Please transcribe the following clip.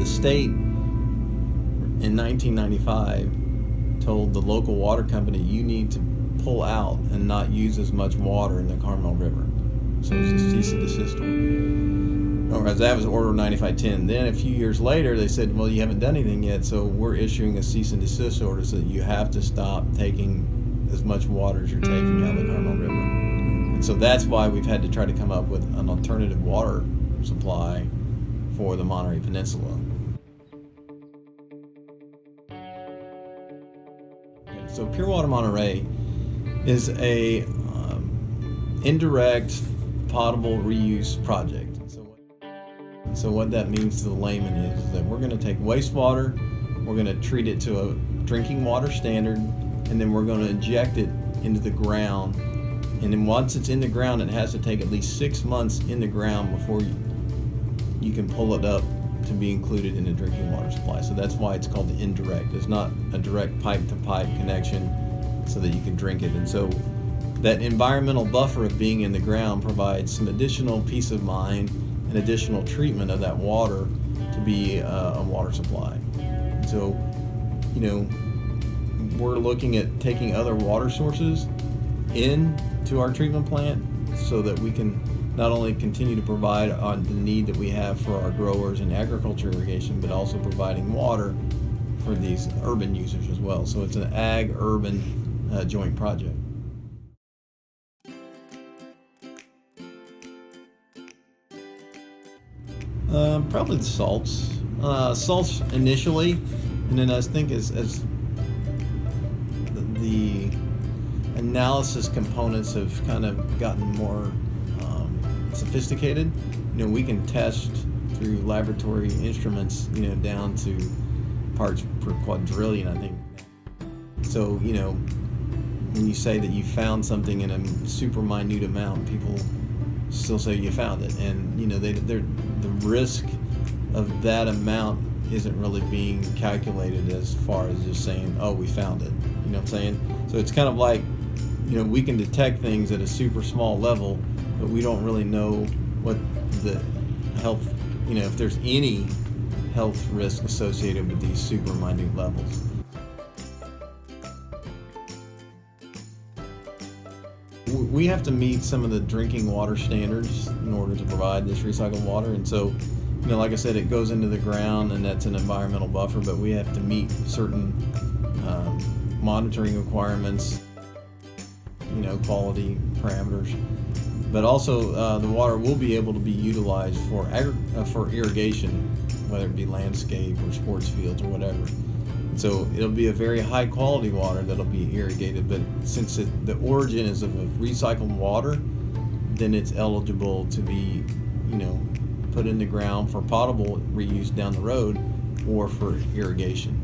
the state in 1995 told the local water company, you need to pull out and not use as much water in the Carmel River. So it was a cease and desist order. Or that was Order 9510. Then a few years later, they said, well, you haven't done anything yet, so we're issuing a cease and desist order so that you have to stop taking as much water as you're taking out of the Carmel River. And so that's why we've had to try to come up with an alternative water supply for the Monterey Peninsula. So Pure Water Monterey is a indirect potable reuse project. So what that means to the layman is that we're going to take wastewater, we're going to treat it to a drinking water standard, and then we're going to inject it into the ground. And then once it's in the ground, it has to take at least 6 months in the ground before you can pull it up to be included in the drinking water supply. So that's why it's called the indirect. It's not a direct pipe-to-pipe connection so that you can drink it. And so that environmental buffer of being in the ground provides some additional peace of mind and additional treatment of that water to be a water supply. And so, we're looking at taking other water sources into our treatment plant so that we can not only continue to provide on the need that we have for our growers and agriculture irrigation, but also providing water for these urban users as well. So it's an ag-urban joint project. Probably the salts. Salts initially, and then I think as the analysis components have kind of gotten more sophisticated, we can test through laboratory instruments, down to parts per quadrillion, I think. So, when you say that you found something in a super minute amount, people still say you found it, and the risk of that amount isn't really being calculated as far as just saying, oh, we found it. You know what I'm saying? So it's kind of like, we can detect things at a super small level, but we don't really know what the health, if there's any health risk associated with these super minute levels. We have to meet some of the drinking water standards in order to provide this recycled water, and so, like I said, it goes into the ground, and that's an environmental buffer, but we have to meet certain monitoring requirements, quality parameters. But also, the water will be able to be utilized for irrigation, whether it be landscape or sports fields or whatever. So it'll be a very high quality water that'll be irrigated, but since the origin is of a recycled water, then it's eligible to be, put in the ground for potable reuse down the road or for irrigation.